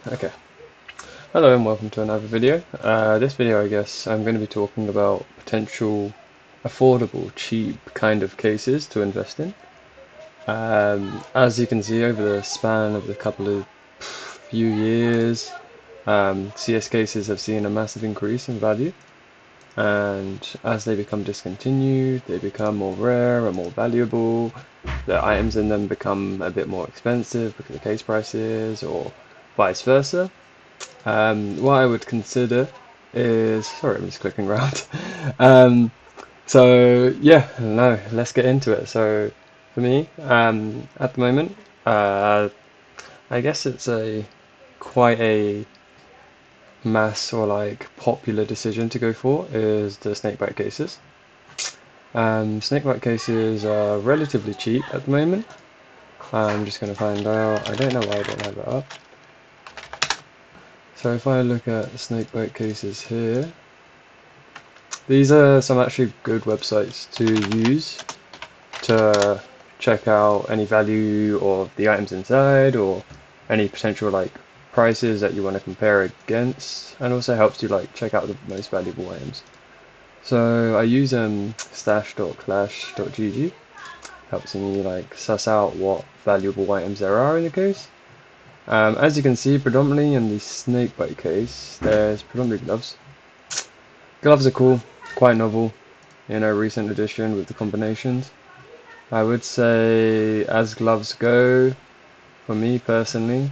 Okay. Hello and welcome to another video. This video, I guess, I'm going to be talking about potential affordable, cheap kind of cases to invest in. As you can see, over the span of the few years, CS cases have seen a massive increase in value, and as they become discontinued, they become more rare and more valuable. The items in them become a bit more expensive because of case prices, or vice versa. What I would consider is, sorry, I'm just clicking around. um, so yeah, no, let's get into it. So for me, at the moment, uh, I guess it's a quite a mass or like popular decision to go for is the Snakebite cases. Snakebite cases are relatively cheap at the moment. I'm just going to find out. I don't know why I don't have it up. So if I look at Snakebite cases here, these are some actually good websites to use to check out any value of the items inside or any potential like prices that you want to compare against, and also helps you like check out the most valuable items. So I use stash.clash.gg, helps me like suss out what valuable items there are in the case. As you can see, predominantly in the Snakebite case, there's predominantly gloves. Gloves are cool, quite novel, recent addition with the combinations. I would say, as gloves go, for me personally,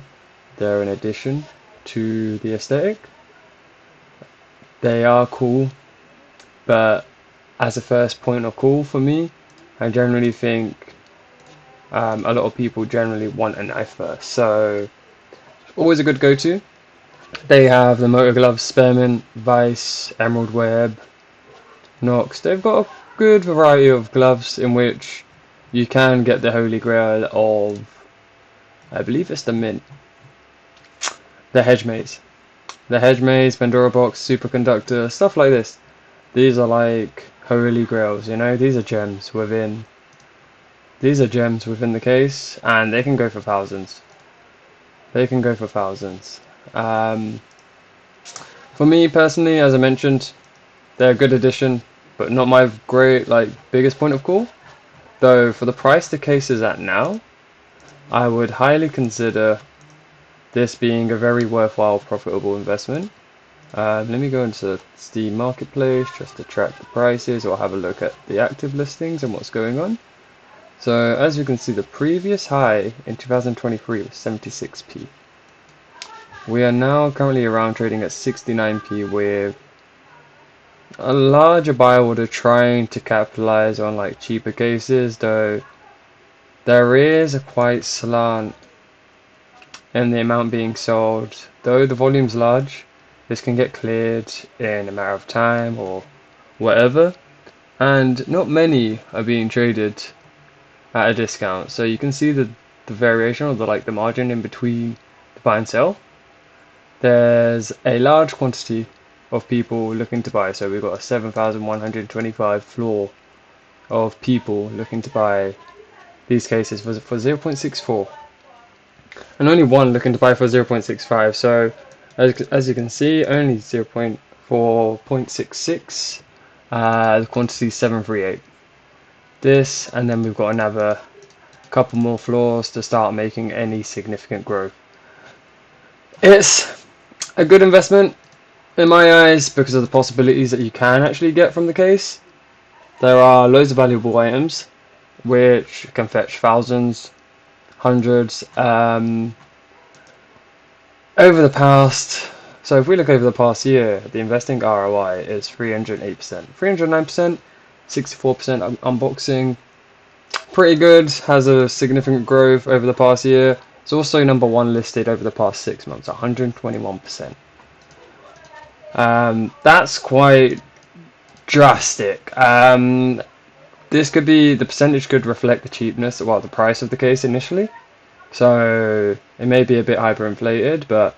they're an addition to the aesthetic. They are cool, but as a first point of call for me, I generally think a lot of people generally want a knife first. So, always a good go-to. They have the Motor Gloves, Spearmint, Vice, Emerald Web, Nox. They've got a good variety of gloves in which you can get the holy grail of, I believe it's the mint, the Hedge Maze. The Hedge Maze, Pandora Box, Superconductor, stuff like this. These are like holy grails, these are gems within the case, and they can go for thousands. They can go for thousands. For me personally, as I mentioned, they're a good addition, but not my biggest point of call. Though for the price the case is at now, I would highly consider this being a very worthwhile, profitable investment. Let me go into Steam Marketplace just to track the prices or have a look at the active listings and what's going on. So as you can see, the previous high in 2023 was 76p. We are now currently around trading at 69p with a larger buy order trying to capitalize on like cheaper cases, though there is a quite slant in the amount being sold. Though the volume's large, this can get cleared in a matter of time or whatever, and not many are being traded at a discount. So you can see the variation, or the margin in between the buy and sell. There's a large quantity of people looking to buy, so we've got a 7,125 floor of people looking to buy these cases for 0.64, and only one looking to buy for 0.65. So as you can see, only 0.4.66, the quantity 738. This, and then we've got another couple more floors to start making any significant growth. It's a good investment in my eyes because of the possibilities that you can actually get from the case. There are loads of valuable items which can fetch thousands, hundreds. Over the past, so if we look over the past year, the investing ROI is 308%, 309%, 64% unboxing. Pretty good, has a significant growth over the past year. It's also number one listed over the past 6 months, 121%. That's quite drastic. This could be, the percentage could reflect the cheapness, well, the price of the case initially. So it may be a bit hyperinflated, but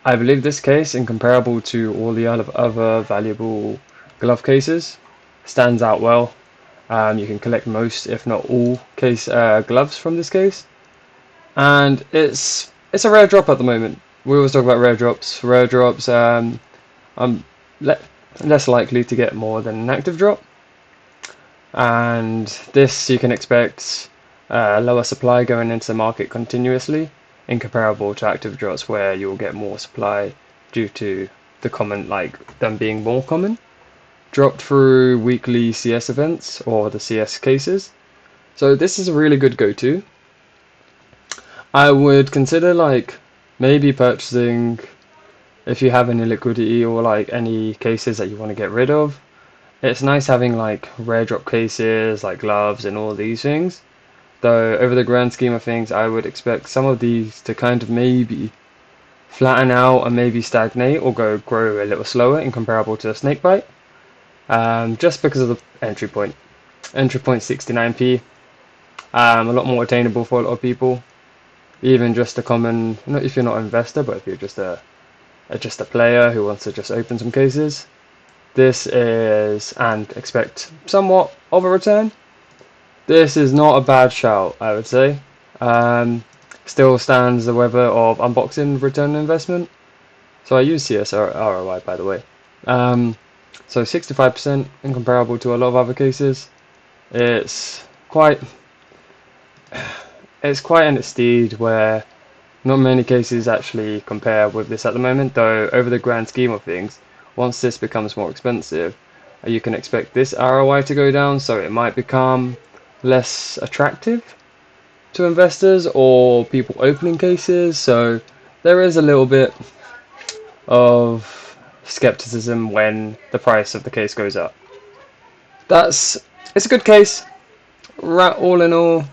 I believe this case, in comparable to all the other valuable glove cases, stands out well. You can collect most, if not all, gloves from this case, and it's a rare drop at the moment. we always talk about rare drops. Rare drops, I'm le less likely to get more than an active drop, and this you can expect lower supply going into the market continuously, incomparable to active drops where you'll get more supply due to the common, like them being more common, dropped through weekly CS events or the CS cases. So this is a really good go-to. I would consider like maybe purchasing if you have any liquidity or like any cases that you want to get rid of. It's nice having like rare drop cases like gloves and all these things, though over the grand scheme of things I would expect some of these to kind of maybe flatten out and maybe stagnate or grow a little slower in comparable to a Snakebite, just because of the entry point. Entry point 69p, a lot more attainable for a lot of people, even just a common, not if you're not an investor, but if you're just a player who wants to just open some cases. This is, and expect somewhat of a return. This is not a bad shout, I would say. Still stands the weather of unboxing return on investment. So I use CS ROI, by the way. So 65% incomparable to a lot of other cases. It's quite in its steed where not many cases actually compare with this at the moment, though over the grand scheme of things, once this becomes more expensive, you can expect this ROI to go down, so it might become less attractive to investors or people opening cases. So there is a little bit of skepticism when the price of the case goes up. It's a good case, all in all.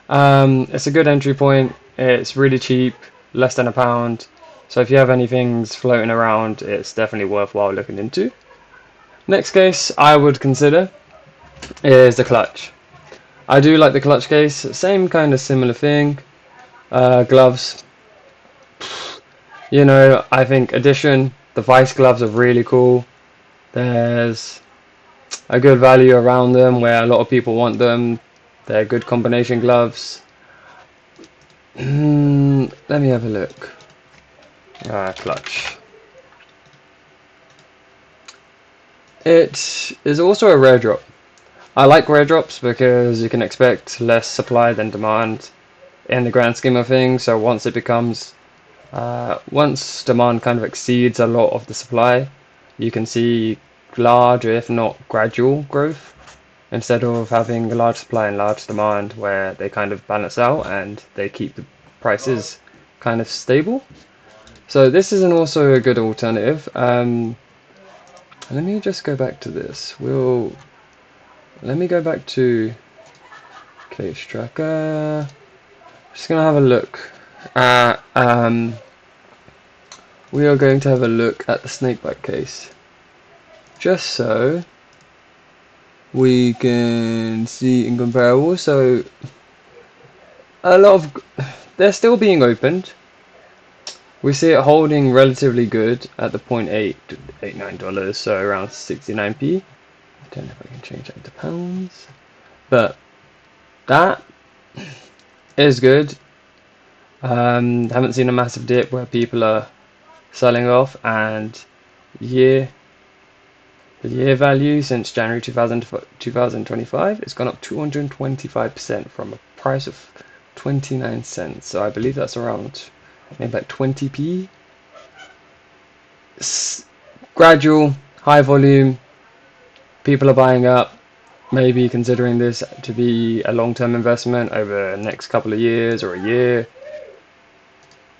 It's a good entry point. It's really cheap, less than £1. So if you have any things floating around, it's definitely worthwhile looking into. Next case I would consider is the clutch. I do like the clutch case. Same kind of similar thing. Gloves. You know, I think addition, the Vice gloves are really cool. There's a good value around them where a lot of people want them. They're good combination gloves. Let me have a look. Clutch. It is also a rare drop. I like rare drops because you can expect less supply than demand in the grand scheme of things. So once demand kind of exceeds a lot of the supply, you can see large, if not gradual, growth instead of having a large supply and large demand where they kind of balance out and they keep the prices kind of stable. So this is also a good alternative. Let me just go back to this. Let me go back to Case Tracker. Just gonna have a look at we are going to have a look at the Snakebite case, just so we can see in comparable. So they're still being opened. We see it holding relatively good at the $0.889, so around 69p. I don't know if I can change that to pounds, but that is good. Haven't seen a massive dip where people are selling off, and the year value since January 2025 it's gone up 225% from a price of 29 cents. So I believe that's around maybe like 20p. Gradual, high volume. People are buying up, maybe considering this to be a long-term investment over the next couple of years or a year.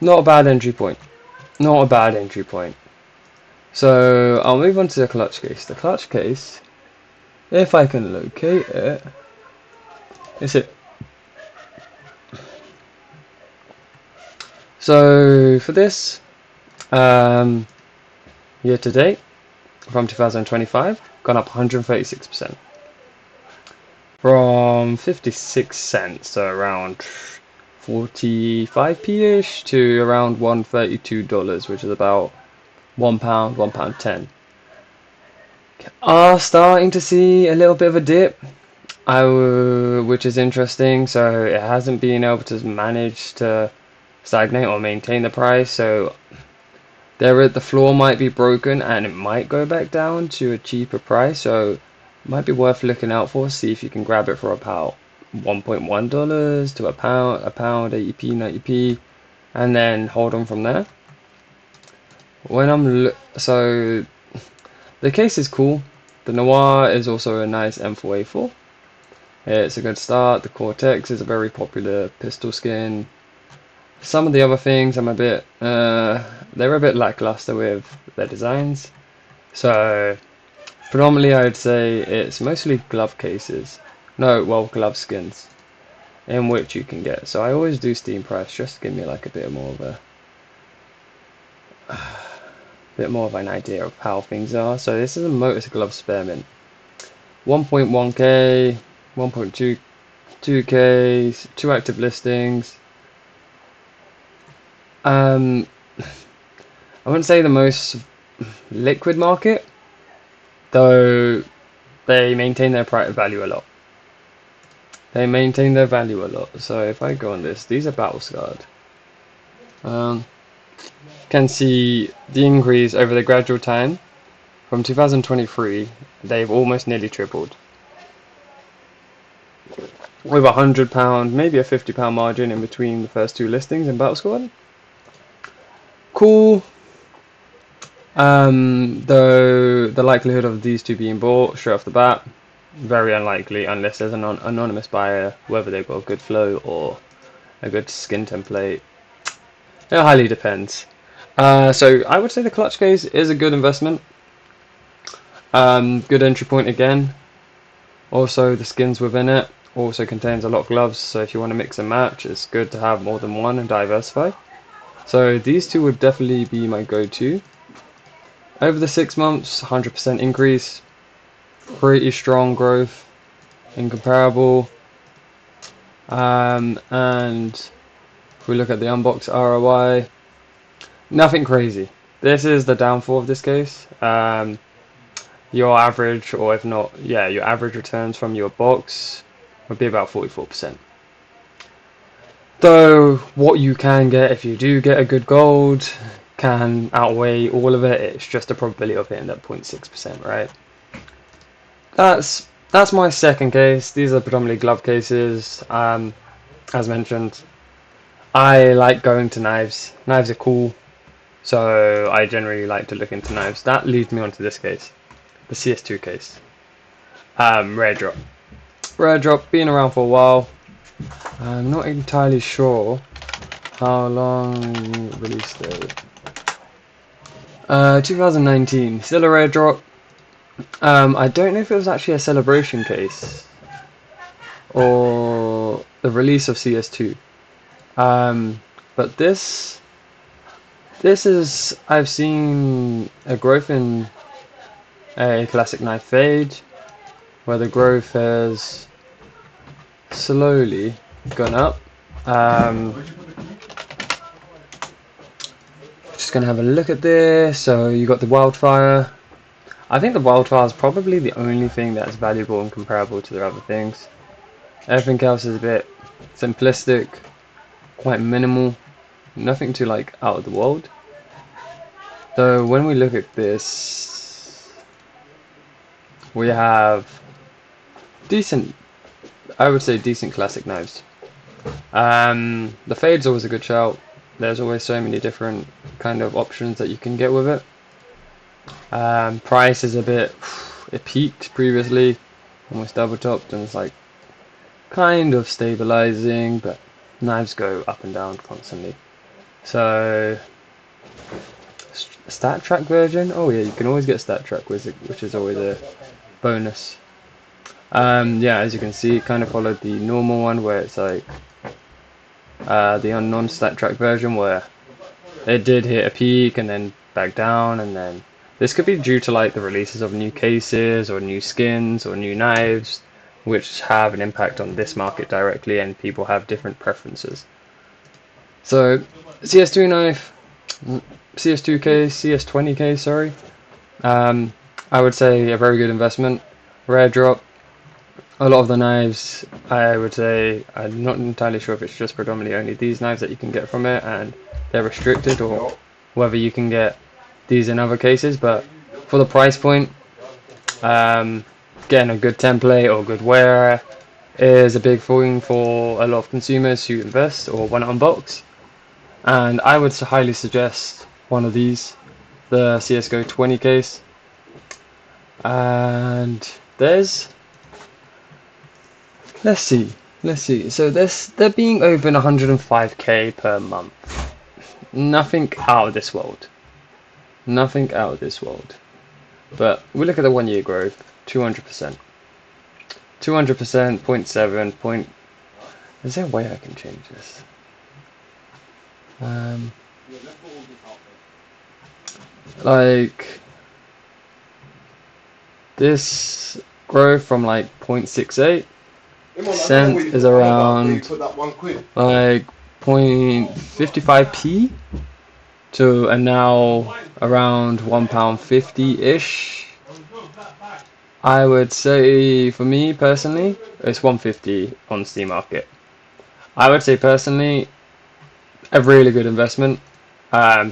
Not a bad entry point. Not a bad entry point. So I'll move on to the clutch case. The clutch case, if I can locate it, is it? So for this, year to date, from 2025, gone up 136%. From 56 cents, so around 45p-ish, to around $132, which is about £1, £1.10. Are starting to see a little bit of a dip, which is interesting. So it hasn't been able to manage to stagnate or maintain the price. So the floor might be broken and it might go back down to a cheaper price. So it might be worth looking out for. See if you can grab it for about $1.1 to a pound, 80p, 90p, and then hold on from there. So the case is cool. The Noir is also a nice M4A4. It's a good start. The Cortex is a very popular pistol skin. Some of the other things they're a bit lackluster with their designs. So predominantly I would say it's mostly glove cases. No, well, glove skins in which you can get. So I always do Steam price just to give me like a bit more of an idea of how things are. So this is a Motus Glove Spearmint. 1.1k, 1.2k, 2 active listings. I wouldn't say the most liquid market, though they maintain their value a lot. So if I go on this, these are battle scarred. Can see the increase over the gradual time. From 2023, they've almost nearly tripled. With £100, maybe a £50 margin in between the first two listings in Battle Squad. Cool. Though the likelihood of these two being bought straight off the bat, very unlikely unless there's an anonymous buyer, whether they've got a good flow or a good skin template. It highly depends. So I would say the clutch case is a good investment. Good entry point again. Also the skins within it also contains a lot of gloves, so if you want to mix and match, it's good to have more than one and diversify. So these two would definitely be my go-to. Over the 6 months, 100% increase, pretty strong growth, incomparable. And if we look at the unbox ROI, nothing crazy. This is the downfall of this case. Your average, or if not, yeah, your average returns from your box would be about 44%. Though what you can get if you do get a good gold can outweigh all of it. It's just a probability of hitting that 0.6%, right? That's my second case. These are predominantly glove cases. As mentioned, I like going to knives. Knives are cool, so I generally like to look into knives. That leads me on to this case, the CS2 case. Rare drop. Rare drop, been around for a while. I'm not entirely sure how long release date. 2019, still a rare drop. I don't know if it was actually a celebration case or the release of CS2. But this is, I've seen a growth in a classic knife fade, where the growth has slowly gone up. Just gonna have a look at this. So you got the wildfire. I think the wildfire is probably the only thing that's valuable and comparable to the other things. Everything else is a bit simplistic, quite minimal, nothing too like out of the world. So when we look at this, we have decent, I would say decent classic knives. The fade's always a good shout. There's always so many different kind of options that you can get with it. Price is a bit, it peaked previously, almost double topped, and it's like kind of stabilizing, but knives go up and down constantly. So stat track version, oh yeah, you can always get stat track, which is always a bonus. Yeah, as you can see, it kind of followed the normal one where it's like the non-stat track version where it did hit a peak and then back down, and then this could be due to like the releases of new cases or new skins or new knives, which have an impact on this market directly, and people have different preferences. So CS2 knife, CS2 case, CS20 case, sorry. I would say a very good investment. Rare drop. A lot of the knives, I would say, I'm not entirely sure if it's just predominantly only these knives that you can get from it and they're restricted, or whether you can get these in other cases, but for the price point, getting a good template or good wear is a big thing for a lot of consumers who invest or want to unbox. And I would highly suggest one of these, the CS20 case. And there's, let's see. So they're being over 105k per month. Nothing out of this world. Nothing out of this world. But we look at the 1 year growth, 200%. 200%, 0.7, point. Is there a way I can change this? Like this growth from like 0.68% is around like 0.55p to and now around £1.50-ish. I would say for me personally, it's 150 on Steam Market. I would say personally, a really good investment,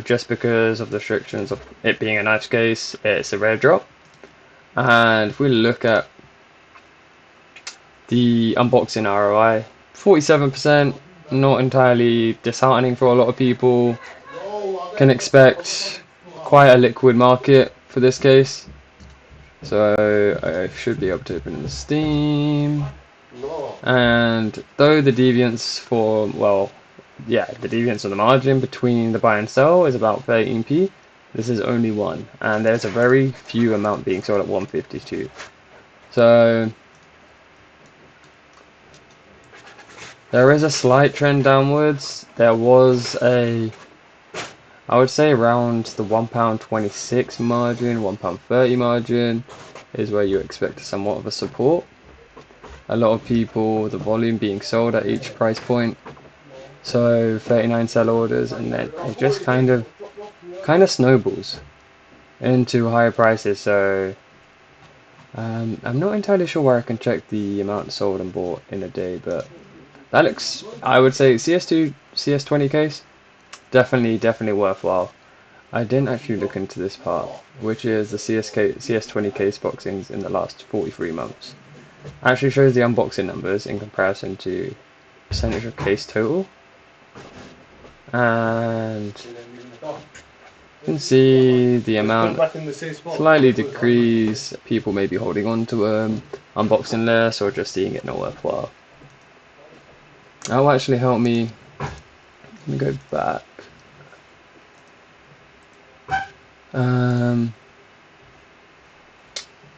just because of the restrictions of it being a knife case. It's a rare drop, and if we look at the unboxing ROI, 47%, not entirely disheartening for a lot of people. Can expect quite a liquid market for this case. So I should be able to open the Steam. And though the deviance for, well, yeah, the deviance of the margin between the buy and sell is about 13p, this is only one. And there's a very few amount being sold at 152. So there is a slight trend downwards. There was a, I would say around the £1.26 margin, £1.30 margin is where you expect somewhat of a support. A lot of people, the volume being sold at each price point. So 39 sell orders, and then it just kind of snowballs into higher prices. So I'm not entirely sure where I can check the amount sold and bought in a day, but that looks, I would say CS2, CS20 case, definitely worthwhile. I didn't actually look into this part, which is the CS20 case boxings in the last 43 months. Actually shows the unboxing numbers in comparison to percentage of case total. And you can see the amount slightly decrease, people may be holding on to them, unboxing less, or just seeing it not worthwhile. That will actually help me. Let me go back.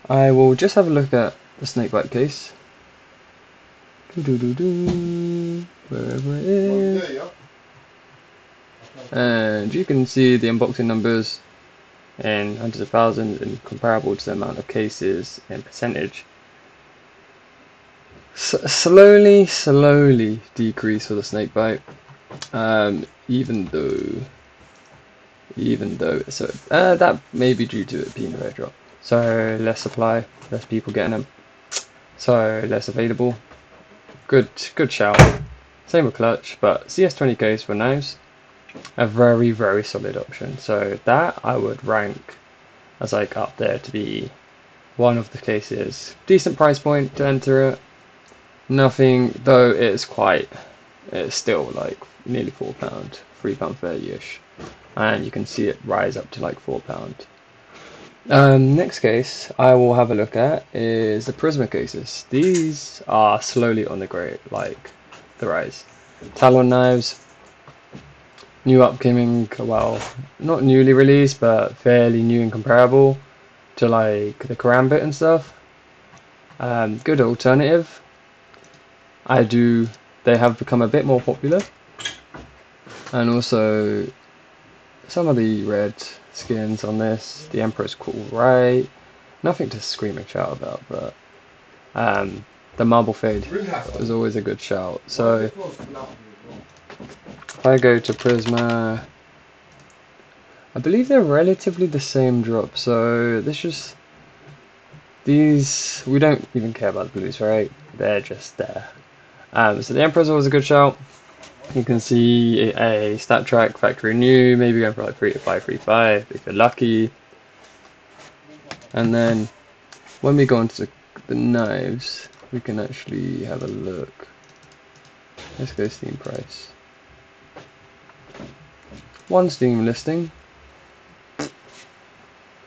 I will just have a look at the Snakebite case. Wherever it is. And you can see the unboxing numbers in hundreds of thousands and comparable to the amount of cases in percentage. Slowly decrease for the Snakebite, even though so that may be due to it being a rare drop. So less supply, less people getting them, so less available. Good shout. Same with clutch, but CS20 case for knives, a very solid option. So that I would rank as like up there to be one of the cases. Decent price point to enter it. Nothing, though it's still like nearly £4, £3.30-ish, and you can see it rise up to like £4. Next case I will have a look at is the Prisma cases. These are slowly on the rise. Talon knives, new upcoming, well, not newly released, but fairly new and comparable to like the Karambit and stuff. Good alternative. They have become a bit more popular, and also some of the red skins on this. The Emperor's cool, right? Nothing to scream and shout about, but the Marble Fade is always a good shout. So if I go to Prisma, I believe they're relatively the same drop. So this these, we don't even care about the blues, right? They're just there. So the Emperor's always a good shout. You can see a stat track, factory new, maybe going for like 3-5-3-5 if you're lucky. And then when we go into the knives, we can actually have a look. Let's go Steam price. One Steam listing.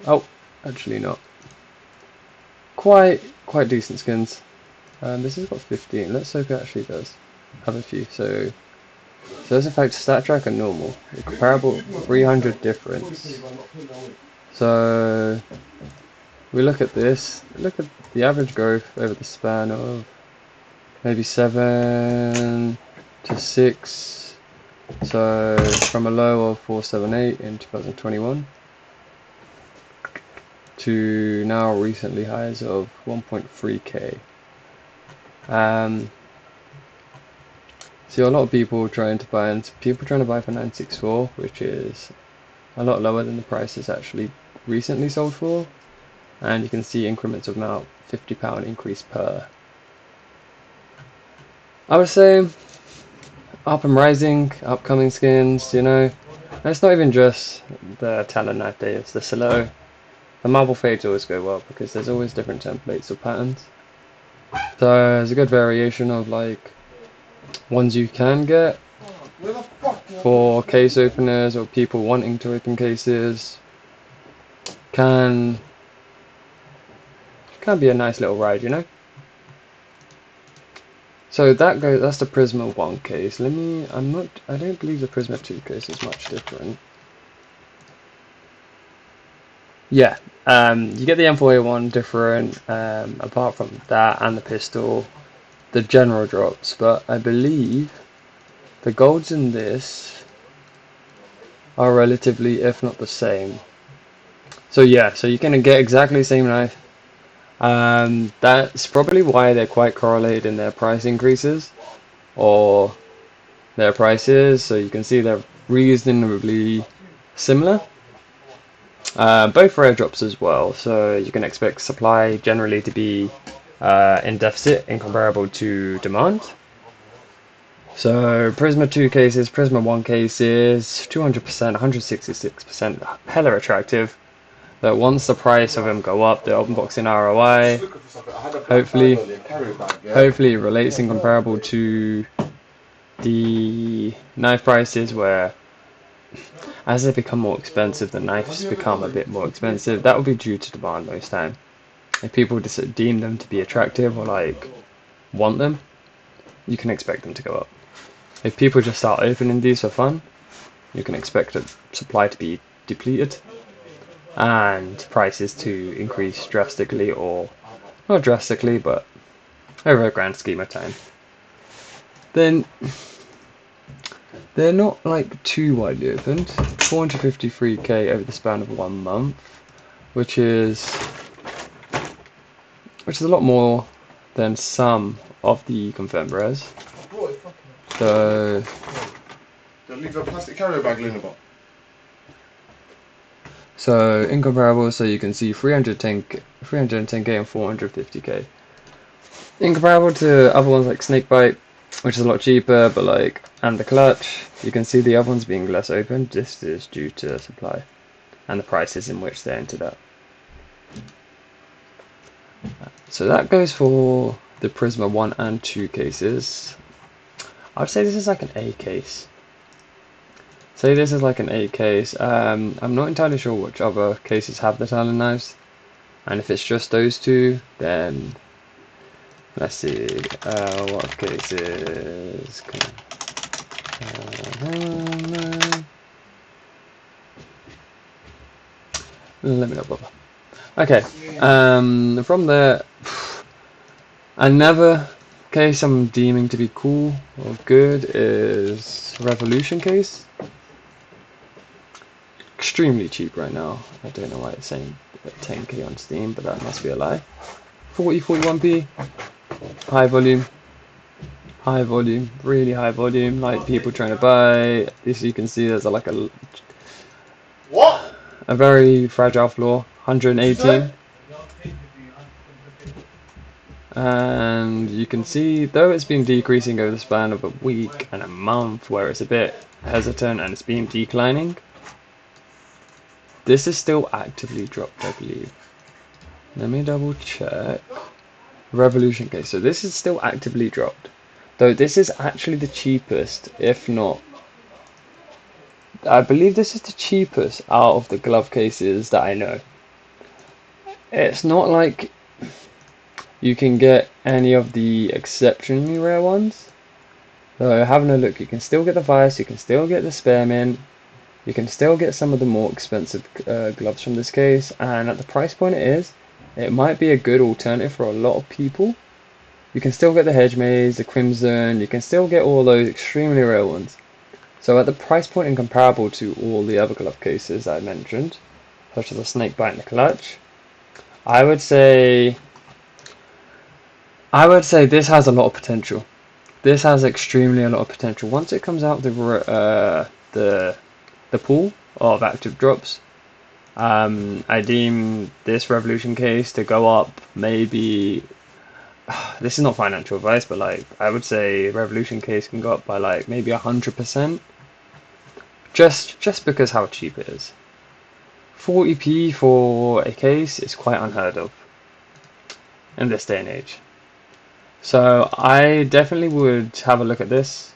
Oh, actually not. Quite decent skins. This has got 15. Let's hope it actually does have a few. So there's in fact stat track and normal. The comparable 300 difference. So we look at this. Look at the average growth over the span of maybe 7 to 6. So from a low of 478 in 2021 to now recently highs of 1.3k. See a lot of people trying to buy, and people trying to buy for 964, which is a lot lower than the price is actually recently sold for. And you can see increments of about £50 increase per. I would say up and rising, upcoming skins, you know. And it's not even just the Talon Knife Day, it's the Silo. The marble fades always go well because there's always different templates or patterns. So there's a good variation of like ones you can get for case openers or people wanting to open cases. Can be a nice little ride, you know. So that's the Prisma 1 case. I don't believe the Prisma 2 case is much different. Yeah, you get the M4A1 different, apart from that and the pistol, the general drops, but I believe the golds in this are relatively, if not the same. So yeah, so you can get exactly the same knife. That's probably why they're quite correlated in their price increases or their prices. So you can see they're reasonably similar. Both for airdrops as well. So you can expect supply generally to be in deficit and comparable to demand. So Prisma 2 cases, Prisma 1 cases, 200%, 166%, hella attractive. That once the price of them go up, the unboxing ROI, hopefully it relates in comparable to the knife prices, where as they become more expensive, the knives become a bit more expensive. That will be due to demand most time. If people just deem them to be attractive or like want them, you can expect them to go up. If people just start opening these for fun, you can expect the supply to be depleted and prices to increase drastically, or not drastically, but over a grand scheme of time. Then they're not like too widely opened. 453k over the span of 1 month, which is a lot more than some of the confirmed rares. So leave a plastic carrier bag in the box. So incomparable, so you can see 310k and 450k. Incomparable to other ones like Snakebite, which is a lot cheaper, but like, and the clutch, you can see the other ones being less open. This is due to supply and the prices in which they entered up. So that goes for the Prisma 1 and 2 cases. I'd say this is like an A case. Say this is like an A case. I'm not entirely sure which other cases have the Talon knives, and if it's just those two, then let's see. What cases? Let me not bother. Okay. From there, another case I'm deeming to be cool or good is Revolution case. Extremely cheap right now. I don't know why it's saying 10k on Steam, but that must be a lie. 41p, high volume, really high volume. Like people trying to buy. This you can see there's a very fragile floor. 118. And you can see, though it's been decreasing over the span of a week and a month, where it's a bit hesitant and it's been declining, this is still actively dropped, I believe. Let me double check. Revolution case. So this is still actively dropped. Though this is actually the cheapest, if not, I believe this is the cheapest out of the glove cases that I know. It's not like you can get any of the exceptionally rare ones. So having a look, you can still get the Vice, you can still get the Spearmint, you can still get some of the more expensive gloves from this case, and at the price point it might be a good alternative for a lot of people. You can still get the Hedge Maze, the Crimson, you can still get all those extremely rare ones. So at the price point and comparable to all the other glove cases I mentioned, such as the Snakebite and the Clutch, I would say this has a lot of potential. This has extremely a lot of potential. Once it comes out the pool of active drops, I deem this Revolution case to go up maybe. This is not financial advice, but like I would say Revolution case can go up by like maybe 100%, just because how cheap it is. 40p for a case is quite unheard of in this day and age. So I definitely would have a look at this,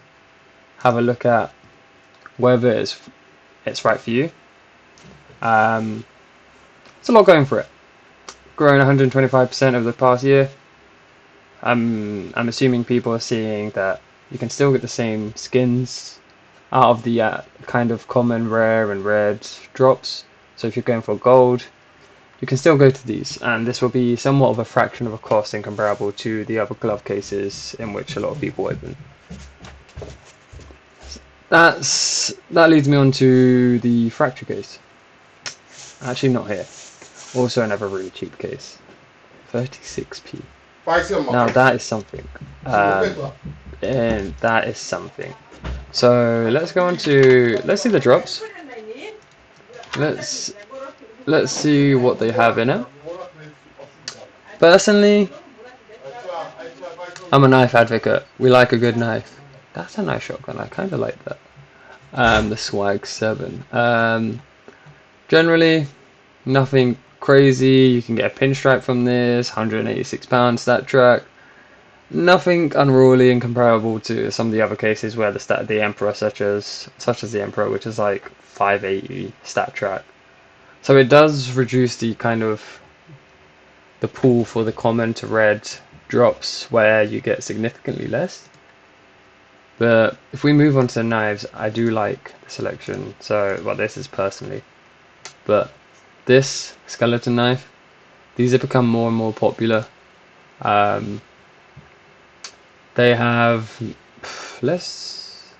have a look at whether it's right for you. It's a lot going for it. Growing 125% over the past year. I'm assuming people are seeing that you can still get the same skins out of the kind of common, rare, and red drops. So if you're going for gold, you can still go to these, and this will be somewhat of a fraction of a cost in comparable to the other glove cases in which a lot of people open. That leads me on to the fracture case. Actually, not here. Also another really cheap case. 36p. Now that is something. And that is something. So let's go on to, let's see the drops. Let's see what they have in it. Personally, I'm a knife advocate. We like a good knife. That's a nice shotgun. I kind of like that. The Swag 7. Generally, nothing crazy. You can get a pinstripe from this. £186 stat track. Nothing unruly and comparable to some of the other cases where the Emperor, such as the Emperor, which is like 580 stat track. So it does reduce the kind of the pool for the common to red drops where you get significantly less. But if we move on to knives, I do like the selection. So, well, this is personally, but this skeleton knife, these have become more and more popular. They have let's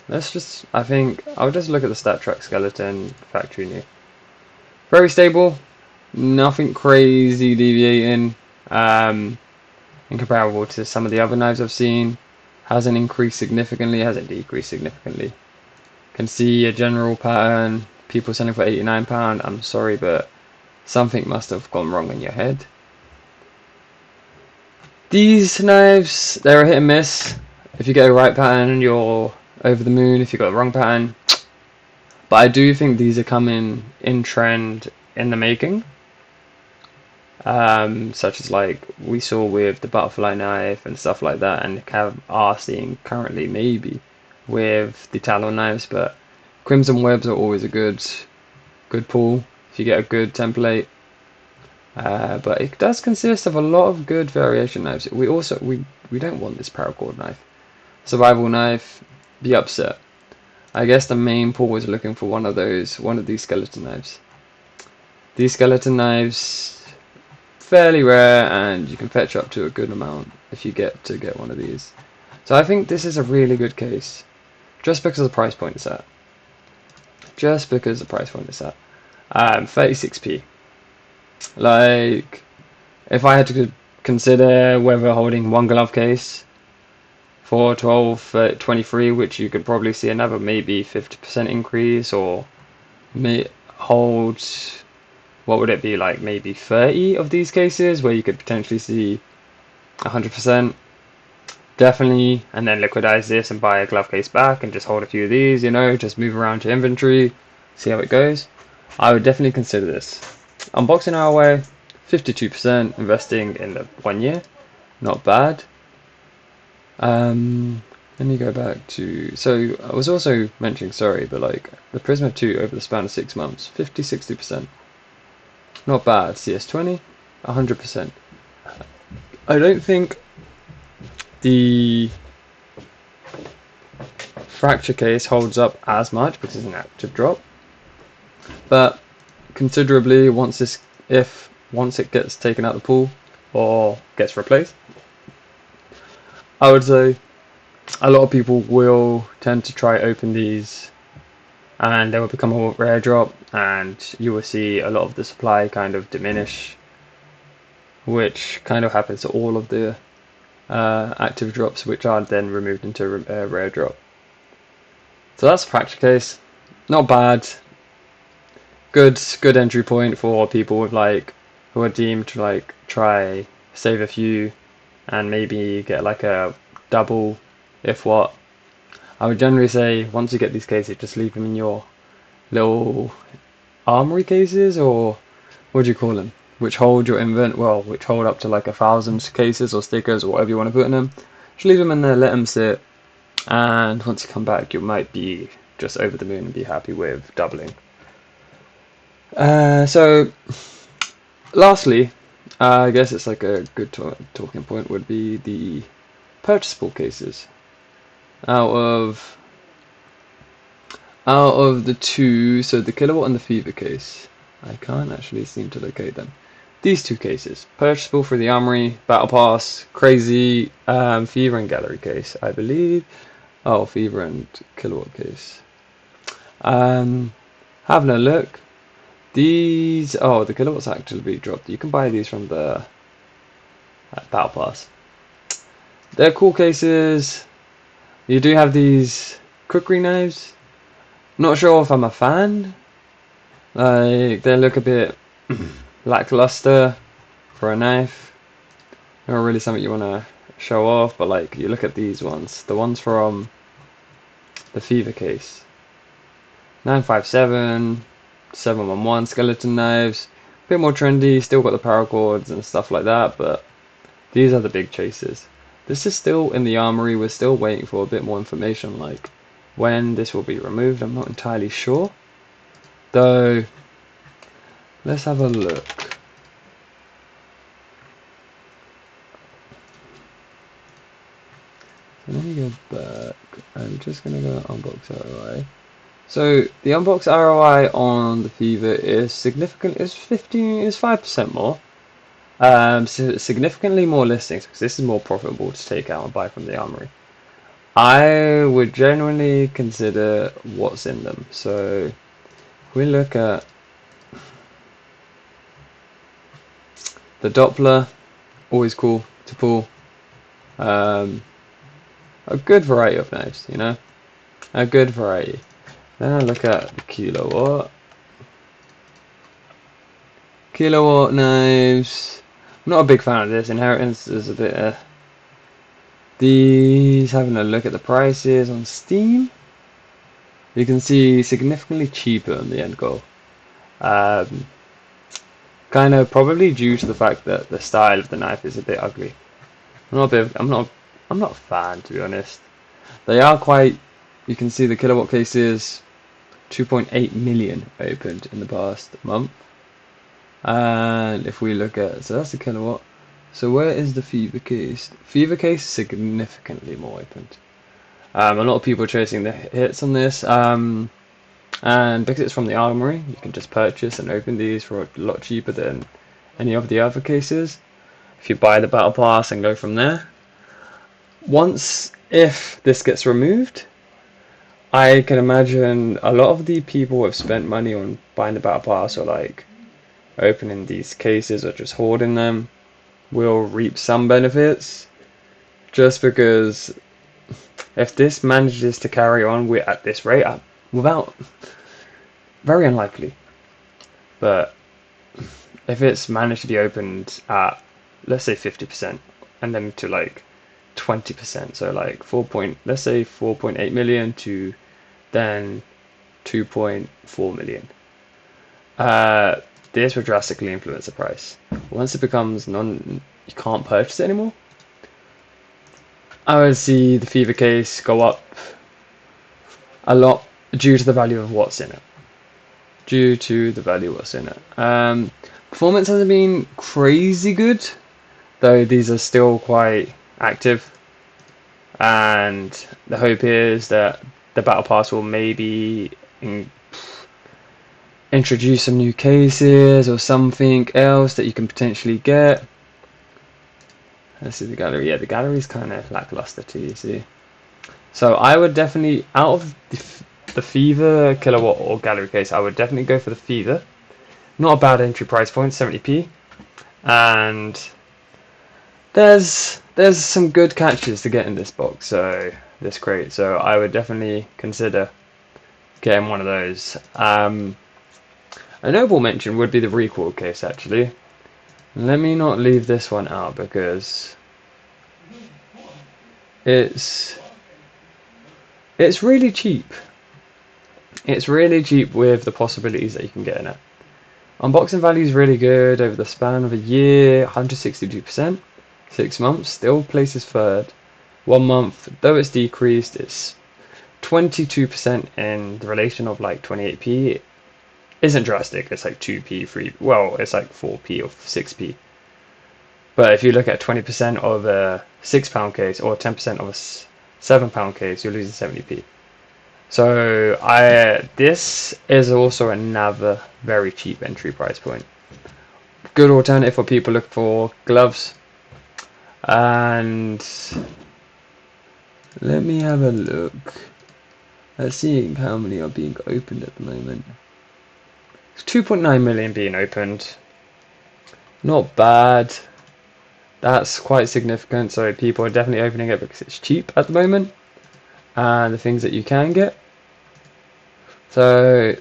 just, I think I'll just look at the stat track skeleton factory new. Very stable, nothing crazy deviating in comparable to some of the other knives I've seen. Hasn't increased significantly, hasn't decreased significantly. Can see a general pattern. People selling for £89. I'm sorry, but something must have gone wrong in your head. These knives, they're a hit and miss. If you get a right pattern, you're over the moon. If you got the wrong pattern, but I do think these are coming in trend in the making. Such as like we saw with the butterfly knife and stuff like that, and are seeing currently maybe with the talon knives. But crimson webs are always a good pull if you get a good template. But it does consist of a lot of good variation knives. We don't want this paracord knife, survival knife, the upset. I guess the main pull was looking for one of these skeleton knives. These skeleton knives, fairly rare, and you can fetch up to a good amount if you get one of these. So I think this is a really good case, just because the price point is at. 36p. Like, if I had to consider whether holding one glove case for 12.23, which you could probably see another maybe 50% increase, or hold, what would it be, like maybe 30 of these cases where you could potentially see 100%. Definitely, and then liquidize this and buy a glove case back and just hold a few of these, you know, just move around your inventory, see how it goes. I would definitely consider this. Unboxing our way, 52% investing in the 1 year, not bad. Let me go back to, so I was also mentioning, sorry, but like the Prisma 2 over the span of 6 months, 50-60%. Not bad. CS20, 100%. I don't think the fracture case holds up as much because it's an active drop, but considerably once it gets taken out of the pool or gets replaced, I would say a lot of people will tend to try open these and they will become a rare drop, and you will see a lot of the supply kind of diminish, which kind of happens to all of the active drops, which are then removed into a rare drop. So that's a fracture case. Not bad. Good entry point for people with like who are deemed to like try save a few and maybe get like a double, if what. I would generally say once you get these cases, just leave them in your little armory cases, or what do you call them? Which hold your which hold up to like 1,000 cases or stickers or whatever you want to put in them. Just leave them in there, let them sit, and once you come back, you might be just over the moon and be happy with doubling. So, lastly, I guess it's like a good talking point would be the purchasable cases. Out of the two, so the Kilowatt and the Fever case, I can't actually seem to locate them. These two cases, purchasable for the Armory, Battle Pass, Crazy, Fever and Gallery case, I believe. Oh, Fever and Kilowatt case. Having a look, these, the Kilowatt's actually dropped. You can buy these from the Battle Pass. They're cool cases. You do have these cookery knives. Not sure if I'm a fan. Like, they look a bit lackluster for a knife. Not really something you want to show off, but like, you look at these ones. The ones from the Fever case. 957, 711 skeleton knives. A bit more trendy, still got the paracords and stuff like that, but these are the big chasers. This is still in the armory. We're still waiting for a bit more information, like when this will be removed. I'm not entirely sure. Though, let's have a look. Let me go back. I'm just going to go unbox ROI. So, the unbox ROI on the Fever is significant, is 5% more. So significantly more listings, because this is more profitable to take out and buy from the armory. I would genuinely consider what's in them. So if we look at the Doppler, always cool to pull. A good variety of knives, you know, a good variety. Then I look at the Kilowatt knives. I'm not a big fan of this. Inheritance is a bit. These, having a look at the prices on Steam, you can see significantly cheaper on the end goal. Kind of probably due to the fact that the style of the knife is a bit ugly. I'm not a fan, to be honest. They are quite. You can see the Kilowatt cases, 2.8 million opened in the past month. And if we look at, so that's the Kilowatt. So where is the Fever case? Fever case significantly more opened. A lot of people are chasing the hits on this. And because it's from the Armory, you can just purchase and open these for a lot cheaper than any of the other cases. If you buy the Battle Pass and go from there. If this gets removed, I can imagine a lot of the people who have spent money on buying the Battle Pass or like opening these cases or just hoarding them will reap some benefits, just because if this manages to carry on at this rate, without very unlikely, but if it's managed to be opened at, let's say, 50%, and then to like 20%. So like let's say 4.8 million to then 2.4 million. This will drastically influence the price. Once it becomes you can't purchase it anymore, I would see the Fever case go up a lot due to the value of what's in it. Performance hasn't been crazy good, though these are still quite active. And the hope is that the Battle Pass will maybe introduce some new cases or something else that you can potentially get. Let's see the gallery. Yeah, the gallery's kind of lackluster too, you see. So I would definitely, out of the Fever, Kilowatt or gallery case, I would definitely go for the Fever. Not a bad entry price point, 70p. And there's some good catches to get in this box, so this crate. So I would definitely consider getting one of those. A notable mention would be the recoil case, actually. Let me not leave this one out because it's really cheap. It's really cheap with the possibilities that you can get in it. Unboxing value is really good over the span of a year, 162%. 6 months, still places third. 1 month, though it's decreased, it's 22% in the relation of like 28p. It isn't drastic, it's like 2p, 3, well, it's like 4p or 6p. But if you look at 20% of a £6 case or 10% of a £7 case, you're losing 70p. So this is also another very cheap entry price point. Good alternative for people looking for gloves. And let me have a look. Let's see how many are being opened at the moment. 2.9 million being opened. Not bad. That's quite significant. So people are definitely opening it because it's cheap at the moment. And the things that you can get. So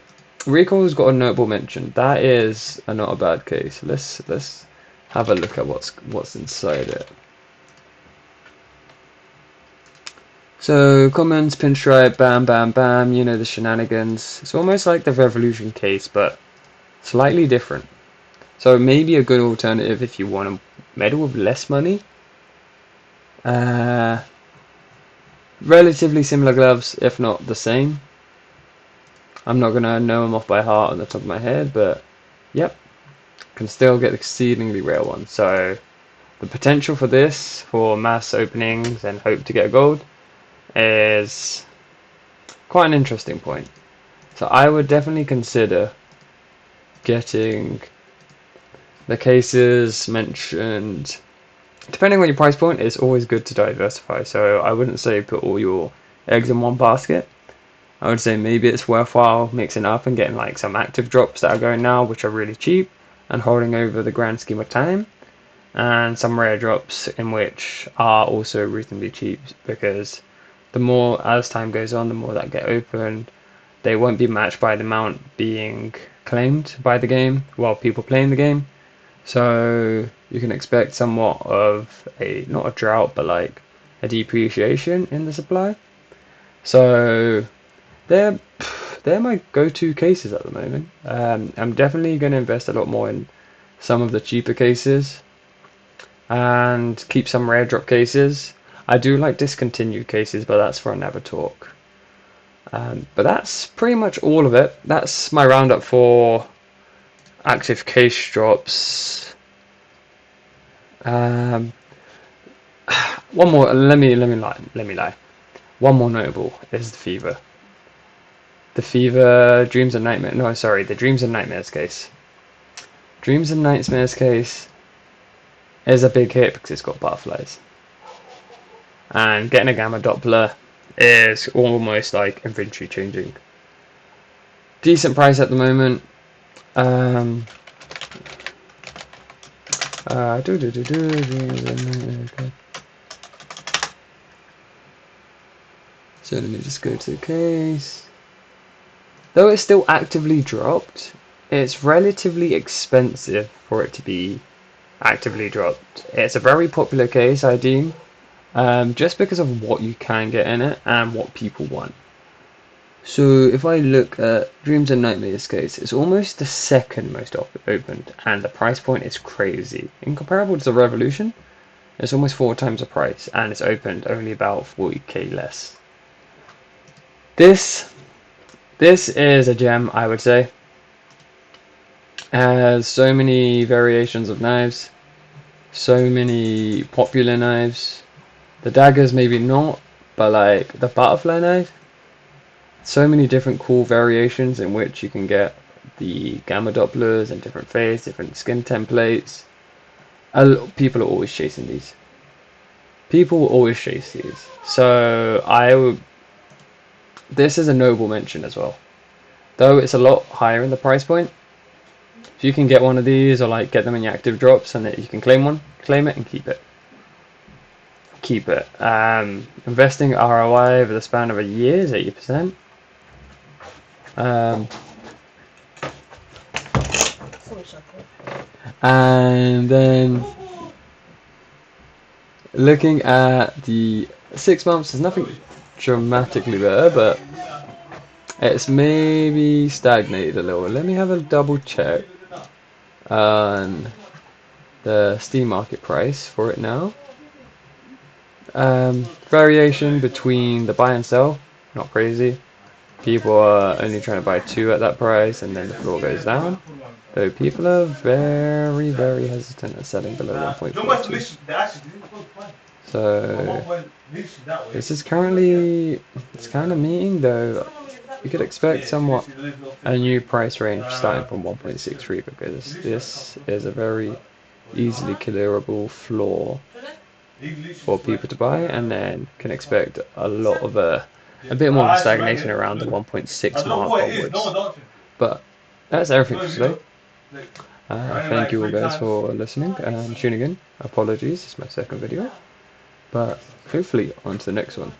recoil's got a notable mention. That is not a bad case. Let's have a look at what's inside it. So comments, pinstripe, bam, bam, bam. You know the shenanigans. It's almost like the Revolution case, but slightly different. So maybe a good alternative if you want a medal with less money. Relatively similar gloves, if not the same. I'm not going to know them off by heart on the top of my head, but yep, can still get exceedingly rare ones. So the potential for this, for mass openings and hope to get a gold, is quite an interesting point. So I would definitely consider getting the cases mentioned. Depending on your price point, it's always good to diversify. So I wouldn't say put all your eggs in one basket. I would say maybe it's worthwhile mixing up and getting like some active drops that are going now, which are really cheap and holding over the grand scheme of time, and some rare drops in which are also reasonably cheap, because the more as time goes on, the more that get opened, they won't be matched by the amount being claimed by the game while people playing the game. So you can expect somewhat of not a drought, but like a depreciation in the supply. So they're my go-to cases at the moment. I'm definitely going to invest a lot more in some of the cheaper cases and keep some rare drop cases. I do like discontinued cases, but that's for another talk. But that's pretty much all of it. That's my roundup for active case drops. One more. Let me lie. One more notable is the Fever. The Fever Dreams and Nightmares. No, sorry, the Dreams and Nightmares case. Dreams and Nightmares case is a big hit because it's got butterflies. And getting a Gamma Doppler is almost like inventory changing. Decent price at the moment. So let me just go to the case. Though it's still actively dropped, it's relatively expensive for it to be actively dropped. It's a very popular case, I deem, just because of what you can get in it and what people want. So if I look at Dreams and Nightmares case, it's almost the second most opened, and the price point is crazy. Incomparable to the Revolution, it's almost 4 times the price, and it's opened only about 40k less. This is a gem, I would say. It has so many variations of knives, so many popular knives. The daggers maybe not, but like the butterfly knife, so many different cool variations in which you can get the gamma dopplers and different face, different skin templates. People are always chasing these. People will always chase these. So this is a noble mention as well. Though it's a lot higher in the price point. If you can get one of these or like get them in your active drops and you can claim it and keep it. Keep it. Investing ROI over the span of a year is 80%. And then looking at the 6 months, there's nothing dramatically better, but it's maybe stagnated a little. Let me have a double check on the Steam market price for it now. Variation between the buy and sell, not crazy. People are only trying to buy 2 at that price, and then the floor goes down. Though people are very, very hesitant at selling below 1.42. So this is currently, it's kind of meeting, though. You could expect somewhat a new price range starting from 1.63, because this is a very easily clearable floor for people to buy, and then can expect a lot of a bit more of a stagnation around the 1.6 mark onwards. But that's everything for today. Thank you all guys for listening and tuning in. Apologies, it's my second video, but hopefully on to the next one.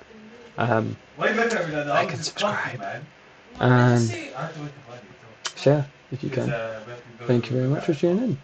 Like and subscribe and share if you can. Thank you very much for tuning in.